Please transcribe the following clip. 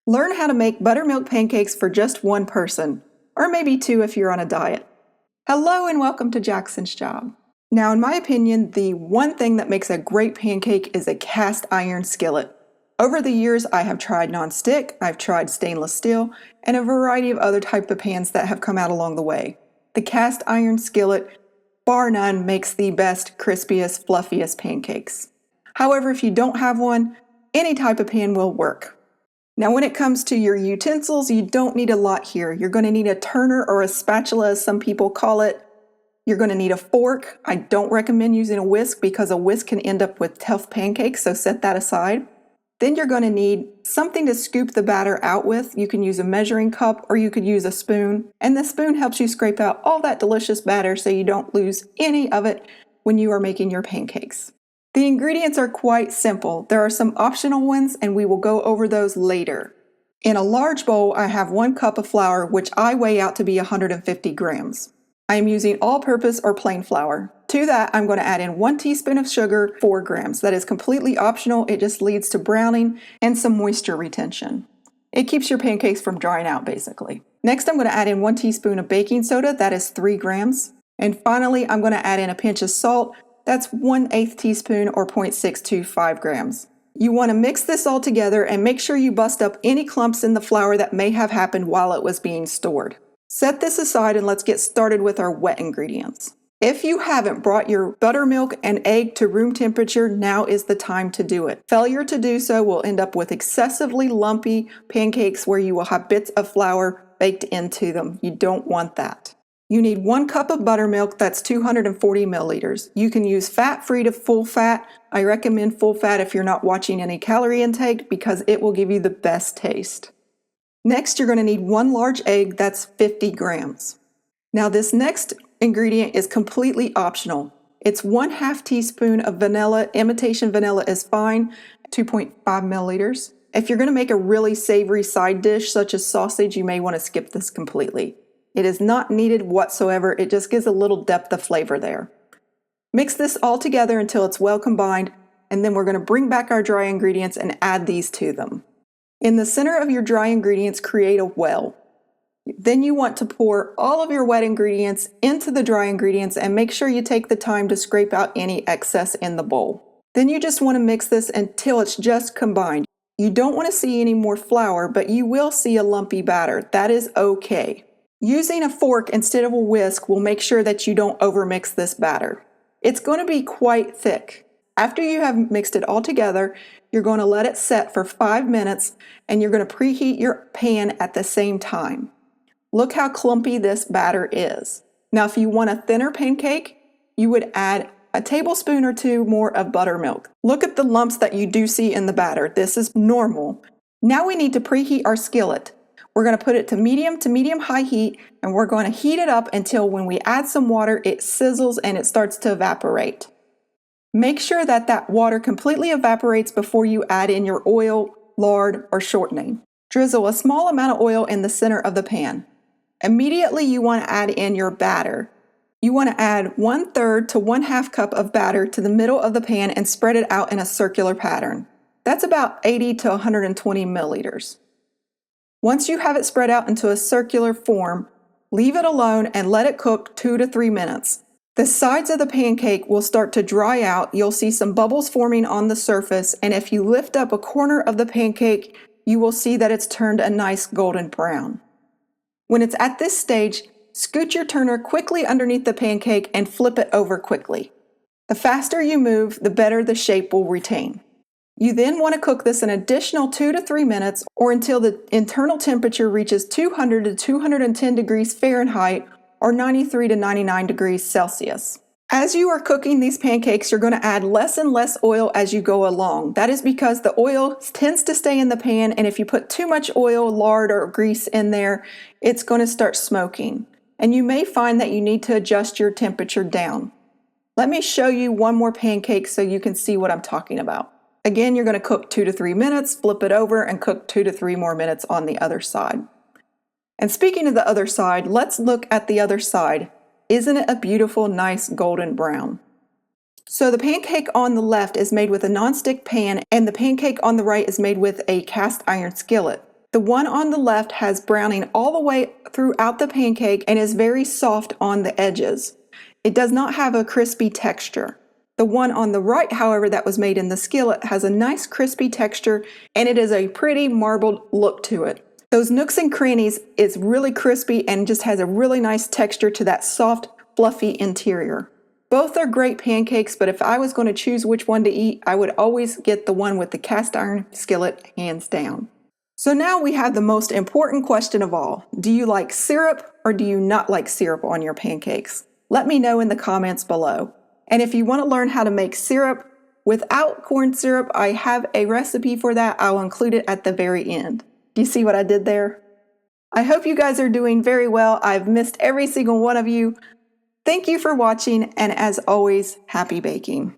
Learn how to make buttermilk pancakes for just one person, or maybe two if you're on a diet. Hello and welcome to Jackson's Job. Now, in my opinion, the one thing that makes a great pancake is a cast iron skillet. Over the years, I have tried non-stick, I've tried stainless steel, and a variety of other type of pans that have come out along the way. The cast iron skillet, bar none, makes the best, crispiest, fluffiest pancakes. However, if you don't have one, any type of pan will work. Now, when it comes to your utensils, you don't need a lot here. You're going to need a turner or a spatula, as some people call it. You're going to need a fork. I don't recommend using a whisk because a whisk can end up with tough pancakes, so set that aside. Then you're going to need something to scoop the batter out with. You can use a measuring cup or you could use a spoon. And the spoon helps you scrape out all that delicious batter so you don't lose any of it when you are making your pancakes. The ingredients are quite simple. There are some optional ones and we will go over those later. In a large bowl, I have 1 cup of flour, which I weigh out to be 150 grams. I am using all-purpose or plain flour. To that, I'm going to add in 1 teaspoon of sugar, 4 grams. That is completely optional. It just leads to browning and some moisture retention. It keeps your pancakes from drying out, basically. Next, I'm going to add in 1 teaspoon of baking soda. That is 3 grams. And finally, I'm going to add in a pinch of salt. That's 1/8 teaspoon or 0.625 grams. You want to mix this all together and make sure you bust up any clumps in the flour that may have happened while it was being stored. Set this aside and let's get started with our wet ingredients. If you haven't brought your buttermilk and egg to room temperature, now is the time to do it. Failure to do so will end up with excessively lumpy pancakes where you will have bits of flour baked into them. You don't want that. You need 1 cup of buttermilk, that's 240 milliliters. You can use fat-free to full fat. I recommend full fat if you're not watching any calorie intake because it will give you the best taste. Next, you're going to need 1 large egg, that's 50 grams. Now this next ingredient is completely optional. It's 1/2 teaspoon of vanilla. Imitation vanilla is fine, 2.5 milliliters. If you're going to make a really savory side dish such as sausage, you may want to skip this completely. It is not needed whatsoever. It just gives a little depth of flavor there. Mix this all together until it's well combined, and then we're going to bring back our dry ingredients and add these to them. In the center of your dry ingredients, create a well. Then you want to pour all of your wet ingredients into the dry ingredients and make sure you take the time to scrape out any excess in the bowl. Then you just want to mix this until it's just combined. You don't want to see any more flour, but you will see a lumpy batter. That is okay. Using a fork instead of a whisk will make sure that you don't overmix this batter. It's going to be quite thick. After you have mixed it all together, you're going to let it set for 5 minutes and you're going to preheat your pan at the same time. Look how clumpy this batter is. Now, if you want a thinner pancake, you would add a tablespoon or 2 more of buttermilk. Look at the lumps that you do see in the batter. This is normal. Now we need to preheat our skillet. We're going to put it to medium high heat, and we're going to heat it up until when we add some water, it sizzles and it starts to evaporate. Make sure that that water completely evaporates before you add in your oil, lard, or shortening. Drizzle a small amount of oil in the center of the pan. Immediately you want to add in your batter. You want to add 1/3 to 1/2 cup of batter to the middle of the pan and spread it out in a circular pattern. That's about 80 to 120 milliliters. Once you have it spread out into a circular form, leave it alone and let it cook 2 to 3 minutes. The sides of the pancake will start to dry out. You'll see some bubbles forming on the surface, and if you lift up a corner of the pancake, you will see that it's turned a nice golden brown. When it's at this stage, scoot your turner quickly underneath the pancake and flip it over quickly. The faster you move, the better the shape will retain. You then want to cook this an additional 2 to 3 minutes or until the internal temperature reaches 200 to 210 degrees Fahrenheit or 93 to 99 degrees Celsius. As you are cooking these pancakes, you're going to add less and less oil as you go along. That is because the oil tends to stay in the pan, and if you put too much oil, lard, or grease in there, it's going to start smoking. And you may find that you need to adjust your temperature down. Let me show you one more pancake so you can see what I'm talking about. Again, you're going to cook 2 to 3 minutes, flip it over, and cook 2 to 3 more minutes on the other side. And speaking of the other side, let's look at the other side. Isn't it a beautiful, nice golden brown? So the pancake on the left is made with a nonstick pan, and the pancake on the right is made with a cast iron skillet. The one on the left has browning all the way throughout the pancake and is very soft on the edges. It does not have a crispy texture. The one on the right, however, that was made in the skillet has a nice crispy texture and it is a pretty marbled look to it. Those nooks and crannies is really crispy and just has a really nice texture to that soft, fluffy interior. Both are great pancakes, but if I was going to choose which one to eat, I would always get the one with the cast iron skillet, hands down. So now we have the most important question of all. Do you like syrup or do you not like syrup on your pancakes? Let me know in the comments below. And if you want to learn how to make syrup without corn syrup, I have a recipe for that. I'll include it at the very end. Do you see what I did there? I hope you guys are doing very well. I've missed every single one of you. Thank you for watching, and as always, happy baking.